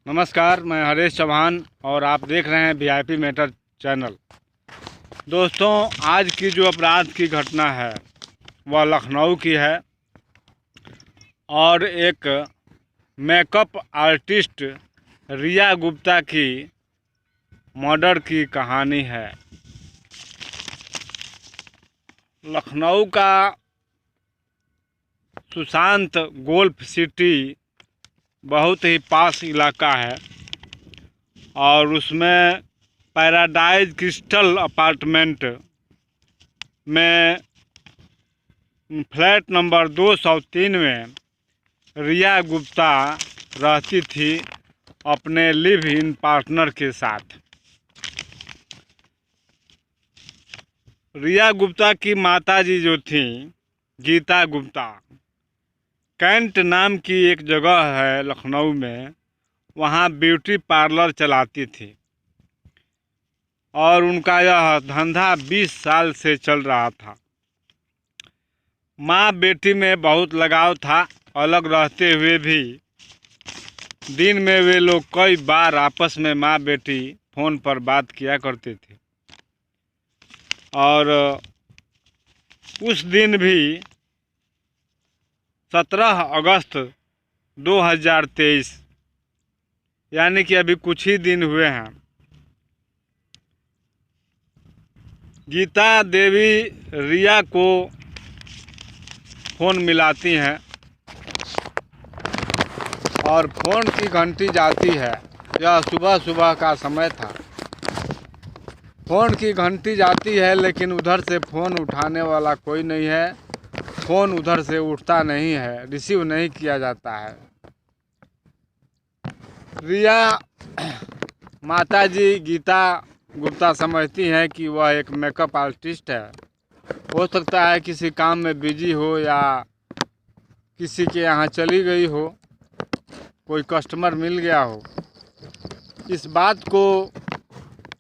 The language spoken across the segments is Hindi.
नमस्कार, मैं हरेश चौहान और आप देख रहे हैं वीआईपी मैटर चैनल। दोस्तों, आज की जो अपराध की घटना है वह लखनऊ की है और एक मेकअप आर्टिस्ट रिया गुप्ता की मर्डर की कहानी है। लखनऊ का सुशांत गोल्फ सिटी बहुत ही पास इलाका है और उसमें पैराडाइज क्रिस्टल अपार्टमेंट में फ्लैट नंबर 203 में रिया गुप्ता रहती थी अपने लिव इन पार्टनर के साथ। रिया गुप्ता की माताजी जो थी गीता गुप्ता, कैंट नाम की एक जगह है लखनऊ में, वहाँ ब्यूटी पार्लर चलाती थी और उनका यह धंधा 20 साल से चल रहा था। माँ बेटी में बहुत लगाव था। अलग रहते हुए भी दिन में वे लोग कई बार आपस में माँ बेटी फ़ोन पर बात किया करते थे और उस दिन भी 17 अगस्त 2023 यानी कि अभी कुछ ही दिन हुए हैं, गीता देवी रिया को फ़ोन मिलाती हैं और फ़ोन की घंटी जाती है। यह सुबह सुबह का समय था। फ़ोन की घंटी जाती है लेकिन उधर से फ़ोन उठाने वाला कोई नहीं है। फ़ोन उधर से उठता नहीं है, रिसीव नहीं किया जाता है। रिया माताजी गीता गुप्ता समझती हैं कि वह एक मेकअप आर्टिस्ट है। हो सकता है किसी काम में बिजी हो या किसी के यहाँ चली गई हो, कोई कस्टमर मिल गया हो। इस बात को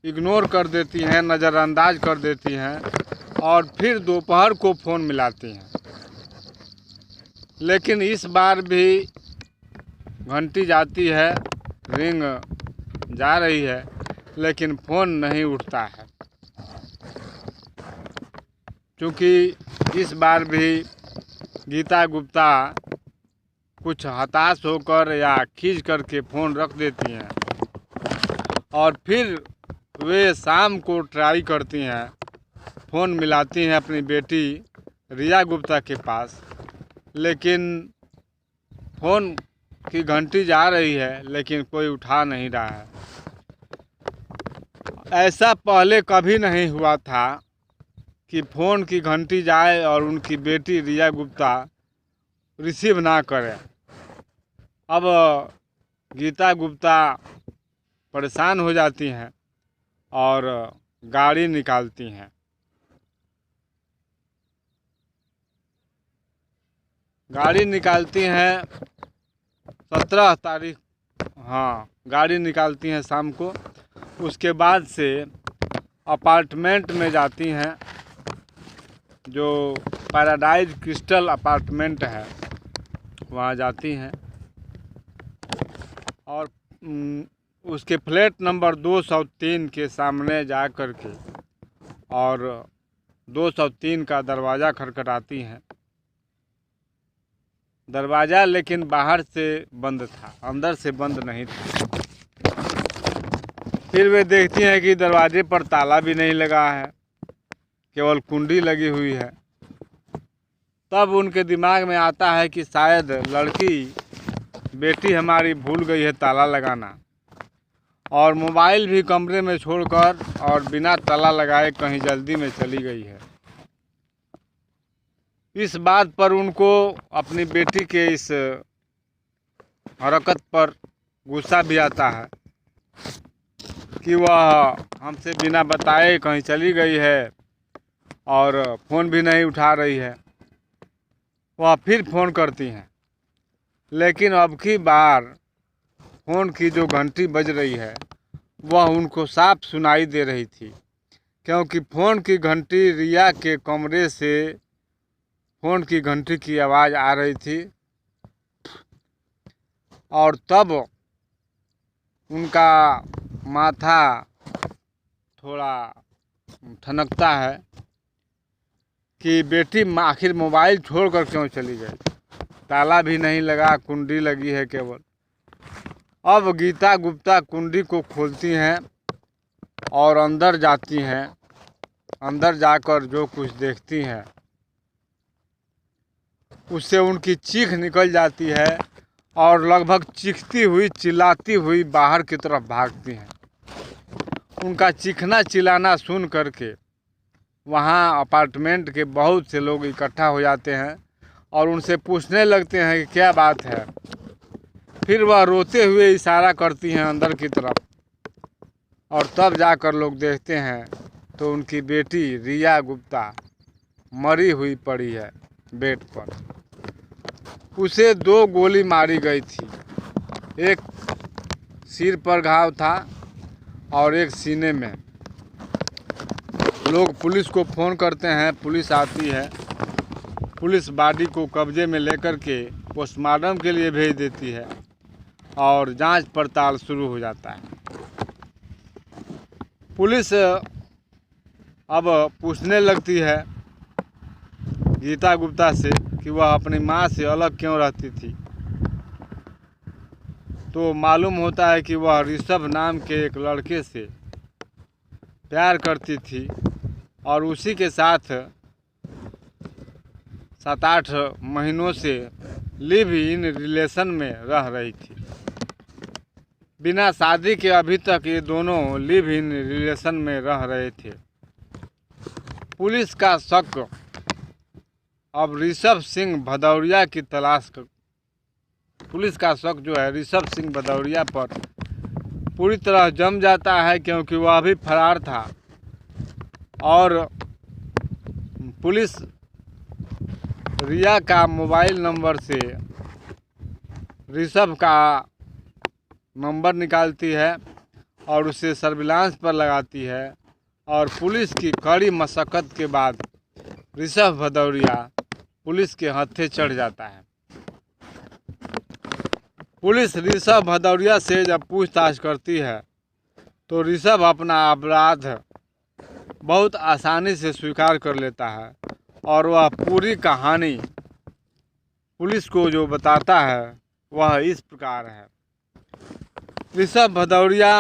इग्नोर कर देती हैं, नज़रअंदाज कर देती हैं और फिर दोपहर को फ़ोन मिलाती हैं। लेकिन इस बार भी घंटी जाती है, रिंग जा रही है लेकिन फ़ोन नहीं उठता है। क्योंकि इस बार भी गीता गुप्ता कुछ हताश होकर या खींच करके फ़ोन रख देती हैं और फिर वे शाम को ट्राई करती हैं, फ़ोन मिलाती हैं अपनी बेटी रिया गुप्ता के पास, लेकिन फ़ोन की घंटी जा रही है लेकिन कोई उठा नहीं रहा है। ऐसा पहले कभी नहीं हुआ था कि फ़ोन की घंटी जाए और उनकी बेटी रिया गुप्ता रिसीव ना करे। अब गीता गुप्ता परेशान हो जाती हैं और गाड़ी निकालती हैं। गाड़ी निकालती हैं 17 तारीख, हाँ, गाड़ी निकालती हैं शाम को। उसके बाद से अपार्टमेंट में जाती हैं, जो पैराडाइज क्रिस्टल अपार्टमेंट है वहाँ जाती हैं और उसके फ्लैट नंबर 203 के सामने जा कर के और 203 का दरवाज़ा खटखटाती हैं। दरवाज़ा लेकिन बाहर से बंद था, अंदर से बंद नहीं था। फिर वे देखती हैं कि दरवाजे पर ताला भी नहीं लगा है, केवल कुंडी लगी हुई है। तब उनके दिमाग में आता है कि शायद लड़की बेटी हमारी भूल गई है ताला लगाना और मोबाइल भी कमरे में छोड़कर और बिना ताला लगाए कहीं जल्दी में चली गई है। इस बात पर उनको अपनी बेटी के इस हरकत पर गुस्सा भी आता है कि वह हमसे बिना बताए कहीं चली गई है और फ़ोन भी नहीं उठा रही है। वह फिर फ़ोन करती हैं, लेकिन अब की बार फ़ोन की जो घंटी बज रही है वह उनको साफ सुनाई दे रही थी, क्योंकि फ़ोन की घंटी रिया के कमरे से फ़ोन की घंटी की आवाज़ आ रही थी। और तब उनका माथा थोड़ा ठनकता है कि बेटी आखिर मोबाइल छोड़कर क्यों चली गई। ताला भी नहीं लगा, कुंडी लगी है केवल। अब गीता गुप्ता कुंडी को खोलती हैं और अंदर जाती हैं। अंदर जाकर जो कुछ देखती हैं उससे उनकी चीख निकल जाती है और लगभग चीखती हुई चिल्लाती हुई बाहर की तरफ भागती हैं। उनका चीखना चिल्लाना सुन करके वहाँ अपार्टमेंट के बहुत से लोग इकट्ठा हो जाते हैं और उनसे पूछने लगते हैं कि क्या बात है। फिर वह रोते हुए इशारा करती हैं अंदर की तरफ, और तब जाकर लोग देखते हैं तो उनकी बेटी रिया गुप्ता मरी हुई पड़ी है बेड पर। उसे 2 गोली मारी गई थी, एक सिर पर घाव था और एक सीने में। लोग पुलिस को फ़ोन करते हैं, पुलिस आती है। पुलिस बॉडी को कब्जे में लेकर के पोस्टमार्टम के लिए भेज देती है और जांच पड़ताल शुरू हो जाता है। पुलिस अब पूछने लगती है गीता गुप्ता से कि वह अपनी माँ से अलग क्यों रहती थी। तो मालूम होता है कि वह ऋषभ नाम के एक लड़के से प्यार करती थी और उसी के साथ 7-8 महीनों से लिव इन रिलेशन में रह रही थी। बिना शादी के अभी तक ये दोनों लिव इन रिलेशन में रह रहे थे। पुलिस का शक अब ऋषभ सिंह भदौरिया की पुलिस का शक जो है ऋषभ सिंह भदौरिया पर पूरी तरह जम जाता है, क्योंकि वह भी फरार था और पुलिस रिया का मोबाइल नंबर से ऋषभ का नंबर निकालती है और उसे सर्विलांस पर लगाती है। और पुलिस की कड़ी मशक्क़त के बाद ऋषभ भदौरिया पुलिस के हत्थे चढ़ जाता है। पुलिस ऋषभ भदौरिया से जब पूछताछ करती है तो ऋषभ अपना अपराध बहुत आसानी से स्वीकार कर लेता है और वह पूरी कहानी पुलिस को जो बताता है वह इस प्रकार है। ऋषभ भदौरिया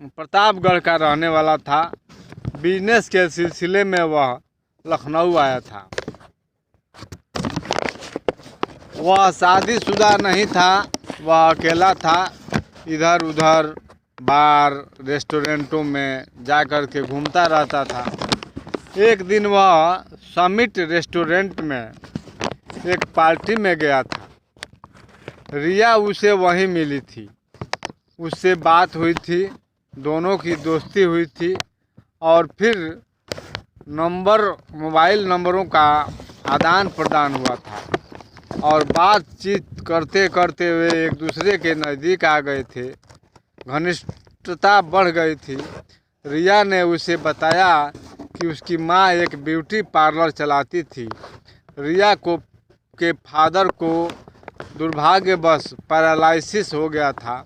प्रतापगढ़ का रहने वाला था। बिजनेस के सिलसिले में वह लखनऊ आया था। वह शादीशुदा नहीं था, वह अकेला था। इधर उधर बार रेस्टोरेंटों में जाकर के घूमता रहता था। एक दिन वह समिट रेस्टोरेंट में एक पार्टी में गया था। रिया उसे वहीं मिली थी, उससे बात हुई थी, दोनों की दोस्ती हुई थी और फिर मोबाइल नंबरों का आदान प्रदान हुआ था और बातचीत करते करते वे एक दूसरे के नज़दीक आ गए थे। घनिष्ठता बढ़ गई थी। रिया ने उसे बताया कि उसकी माँ एक ब्यूटी पार्लर चलाती थी। रिया के फादर को दुर्भाग्यवश पैरालिसिस हो गया था।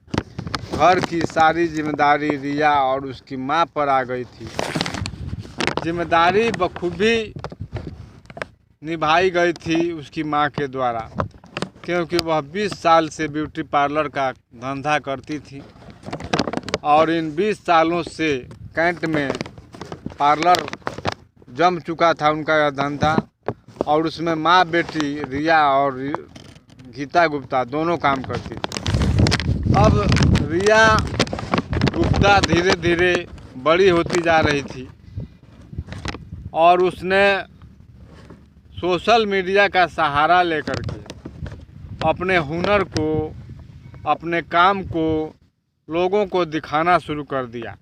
घर की सारी जिम्मेदारी रिया और उसकी माँ पर आ गई थी। जिम्मेदारी बखूबी निभाई गई थी उसकी माँ के द्वारा, क्योंकि वह 20 साल से ब्यूटी पार्लर का धंधा करती थी और इन 20 सालों से कैंट में पार्लर जम चुका था उनका यह धंधा। और उसमें माँ बेटी रिया और गीता गुप्ता दोनों काम करती थी। अब रिया गुप्ता धीरे धीरे बड़ी होती जा रही थी और उसने सोशल मीडिया का सहारा लेकर के अपने हुनर को, अपने काम को लोगों को दिखाना शुरू कर दिया।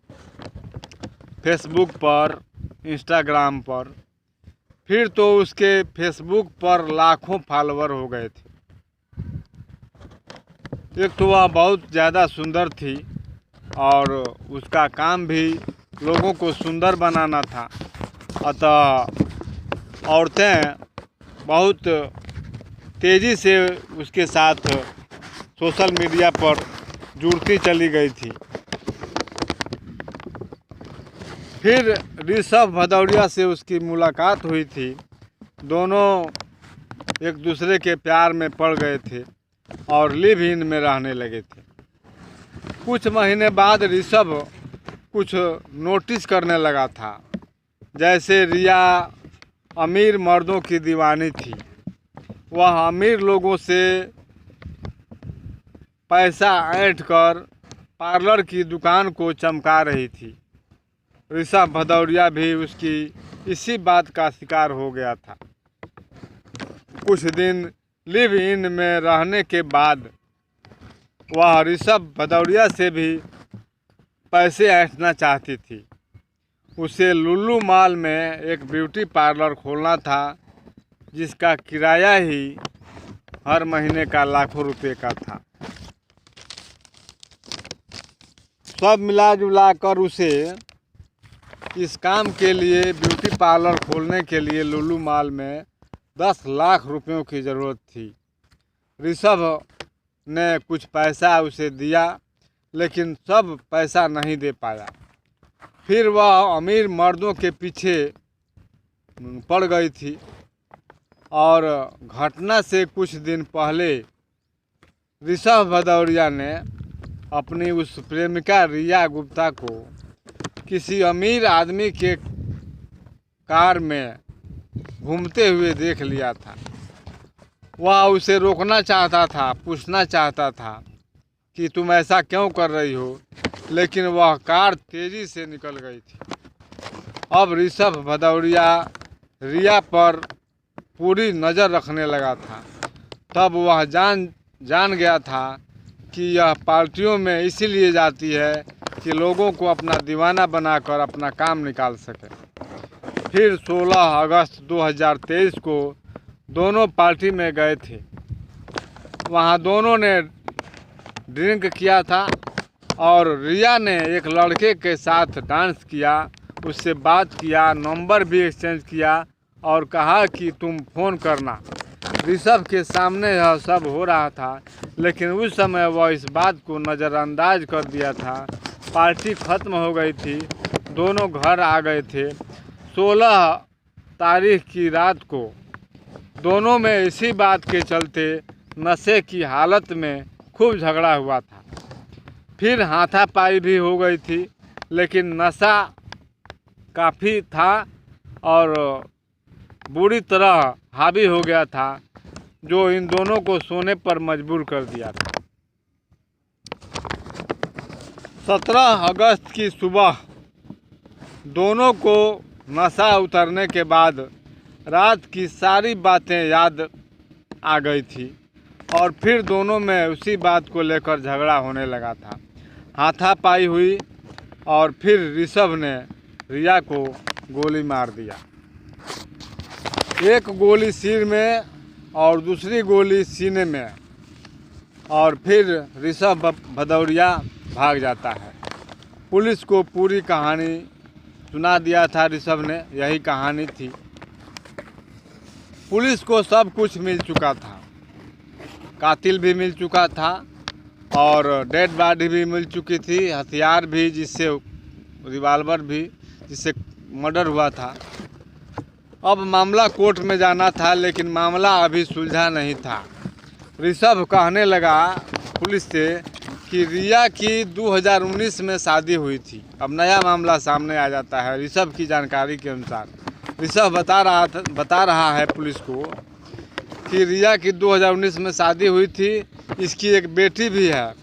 फेसबुक पर, इंस्टाग्राम पर। फिर तो उसके फेसबुक पर लाखों फॉलोअर हो गए थे। एक तो वह बहुत ज़्यादा सुंदर थी और उसका काम भी लोगों को सुंदर बनाना था। अतः औरतें बहुत तेज़ी से उसके साथ सोशल मीडिया पर जुड़ती चली गई थी। फिर ऋषभ भदौरिया से उसकी मुलाकात हुई थी। दोनों एक दूसरे के प्यार में पड़ गए थे और लिव इन में रहने लगे थे। कुछ महीने बाद ऋषभ कुछ नोटिस करने लगा था। जैसे रिया अमीर मर्दों की दीवानी थी। वह अमीर लोगों से पैसा ऐंठ कर पार्लर की दुकान को चमका रही थी। ऋषभ भदौरिया भी उसकी इसी बात का शिकार हो गया था। कुछ दिन लिव इन में रहने के बाद वह ऋषभ भदौरिया से भी पैसे ऐंठना चाहती थी। उसे लुल्लू मॉल में एक ब्यूटी पार्लर खोलना था, जिसका किराया ही हर महीने का लाखों रुपए का था। सब मिला जुला कर उसे इस काम के लिए, ब्यूटी पार्लर खोलने के लिए लुल्लू मॉल में 10 लाख रुपयों की ज़रूरत थी। ऋषभ ने कुछ पैसा उसे दिया, लेकिन सब पैसा नहीं दे पाया। फिर वह अमीर मर्दों के पीछे पड़ गई थी और घटना से कुछ दिन पहले ऋषभ भदौरिया ने अपनी उस प्रेमिका रिया गुप्ता को किसी अमीर आदमी के कार में घूमते हुए देख लिया था। वह उसे रोकना चाहता था, पूछना चाहता था कि तुम ऐसा क्यों कर रही हो, लेकिन वह कार तेज़ी से निकल गई थी। अब ऋषभ भदौरिया रिया पर पूरी नज़र रखने लगा था। तब वह जान गया था कि यह पार्टियों में इसीलिए जाती है कि लोगों को अपना दीवाना बनाकर अपना काम निकाल सके। फिर 16 अगस्त 2023 को दोनों पार्टी में गए थे। वहाँ दोनों ने ड्रिंक किया था और रिया ने एक लड़के के साथ डांस किया, उससे बात किया, नंबर भी एक्सचेंज किया और कहा कि तुम फ़ोन करना। ऋषभ के सामने यह सब हो रहा था, लेकिन उस समय वह इस बात को नज़रअंदाज कर दिया था। पार्टी ख़त्म हो गई थी, दोनों घर आ गए थे। 16 तारीख की रात को दोनों में इसी बात के चलते नशे की हालत में खूब झगड़ा हुआ था। फिर हाथापाई भी हो गई थी, लेकिन नशा काफ़ी था और बुरी तरह हावी हो गया था, जो इन दोनों को सोने पर मजबूर कर दिया था। 17 अगस्त की सुबह दोनों को नशा उतरने के बाद रात की सारी बातें याद आ गई थी और फिर दोनों में उसी बात को लेकर झगड़ा होने लगा था। हाथापाई हुई और फिर ऋषभ ने रिया को गोली मार दिया। एक गोली सिर में और दूसरी गोली सीने में, और फिर ऋषभ भदौरिया भाग जाता है। पुलिस को पूरी कहानी सुना दिया था ऋषभ ने, यही कहानी थी। पुलिस को सब कुछ मिल चुका था, कातिल भी मिल चुका था और डेड बॉडी भी मिल चुकी थी, हथियार भी, जिससे रिवाल्वर भी, जिससे मर्डर हुआ था। अब मामला कोर्ट में जाना था, लेकिन मामला अभी सुलझा नहीं था। ऋषभ कहने लगा पुलिस से कि रिया की 2019 में शादी हुई थी। अब नया मामला सामने आ जाता है। ऋषभ की जानकारी के अनुसार ऋषभ बता रहा है पुलिस को कि रिया की 2019 में शादी हुई थी, इसकी एक बेटी भी है,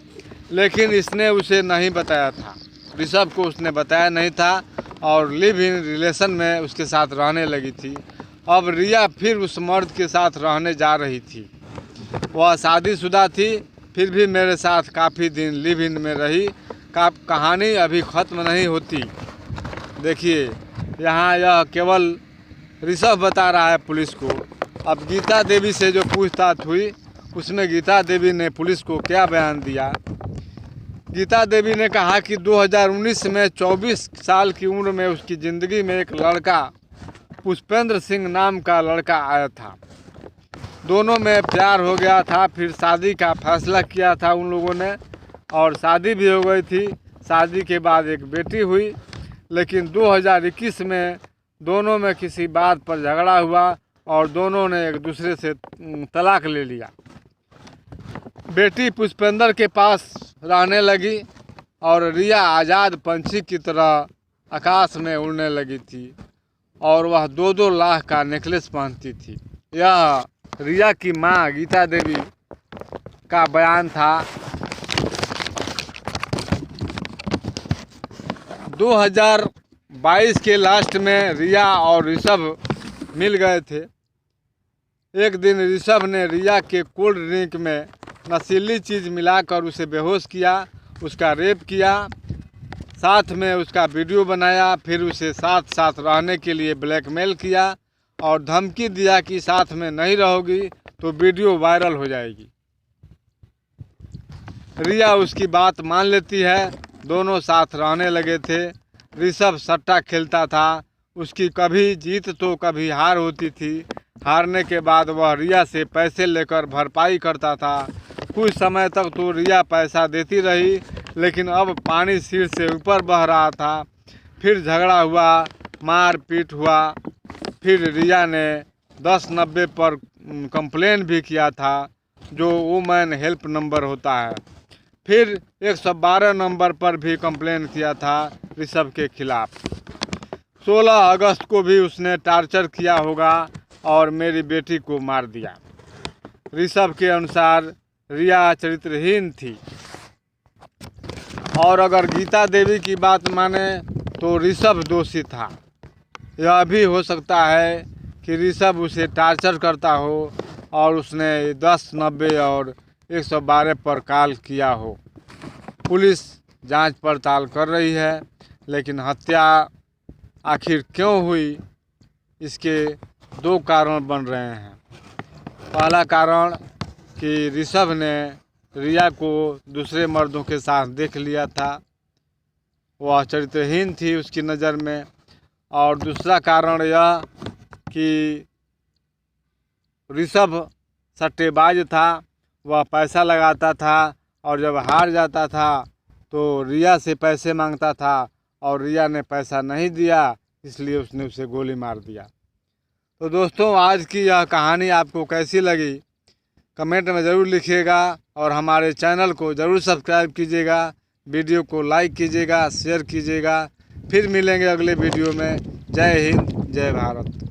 लेकिन इसने उसे नहीं बताया था। ऋषभ को उसने बताया नहीं था और लिव इन रिलेशन में उसके साथ रहने लगी थी। अब रिया फिर उस मर्द के साथ रहने जा रही थी। वह शादीशुदा थी, फिर भी मेरे साथ काफ़ी दिन लिव इन में रही। कहानी अभी ख़त्म नहीं होती। देखिए, यहाँ यह केवल ऋषभ बता रहा है पुलिस को। अब गीता देवी से जो पूछताछ हुई, उसमें गीता देवी ने पुलिस को क्या बयान दिया। गीता देवी ने कहा कि 2019 में 24 साल की उम्र में उसकी ज़िंदगी में एक लड़का, पुष्पेंद्र सिंह नाम का लड़का आया था। दोनों में प्यार हो गया था। फिर शादी का फैसला किया था उन लोगों ने और शादी भी हो गई थी। शादी के बाद एक बेटी हुई, लेकिन 2021 में दोनों में किसी बात पर झगड़ा हुआ और दोनों ने एक दूसरे से तलाक ले लिया। बेटी पुष्पेंद्र के पास रहने लगी और रिया आज़ाद पंछी की तरह आकाश में उड़ने लगी थी और वह 2-2 लाख का नेकलेस पहनती थी। यह रिया की मां गीता देवी का बयान था। 2022 के लास्ट में रिया और ऋषभ मिल गए थे। एक दिन ऋषभ ने रिया के कोल्ड ड्रिंक में नशीली चीज़ मिलाकर उसे बेहोश किया, उसका रेप किया, साथ में उसका वीडियो बनाया, फिर उसे साथ साथ रहने के लिए ब्लैकमेल किया और धमकी दिया कि साथ में नहीं रहोगी तो वीडियो वायरल हो जाएगी। रिया उसकी बात मान लेती है, दोनों साथ रहने लगे थे। ऋषभ सट्टा खेलता था, उसकी कभी जीत तो कभी हार होती थी। हारने के बाद वह रिया से पैसे लेकर भरपाई करता था। कुछ समय तक तो रिया पैसा देती रही, लेकिन अब पानी सिर से ऊपर बह रहा था। फिर झगड़ा हुआ, मार पीट हुआ। फिर रिया ने 1090 पर कंप्लेन भी किया था, जो वुमेन हेल्प नंबर होता है। फिर 112 नंबर पर भी कंप्लेन किया था ऋषभ के खिलाफ। 16 अगस्त को भी उसने टार्चर किया होगा और मेरी बेटी को मार दिया। ऋषभ के अनुसार रिया चरित्रहीन थी और अगर गीता देवी की बात माने तो ऋषभ दोषी था। यह भी हो सकता है कि ऋषभ उसे टार्चर करता हो और उसने 1090 और 112 पर कॉल किया हो। पुलिस जांच पड़ताल कर रही है, लेकिन हत्या आखिर क्यों हुई, इसके 2 कारण बन रहे हैं। पहला कारण कि ऋषभ ने रिया को दूसरे मर्दों के साथ देख लिया था, वह चरित्रहीन थी उसकी नज़र में। और दूसरा कारण यह कि ऋषभ सट्टेबाज था, वह पैसा लगाता था और जब हार जाता था तो रिया से पैसे मांगता था और रिया ने पैसा नहीं दिया, इसलिए उसने उसे गोली मार दिया। तो दोस्तों, आज की यह कहानी आपको कैसी लगी कमेंट में ज़रूर लिखिएगा और हमारे चैनल को ज़रूर सब्सक्राइब कीजिएगा, वीडियो को लाइक कीजिएगा, शेयर कीजिएगा। फिर मिलेंगे अगले वीडियो में। जय हिंद, जय भारत।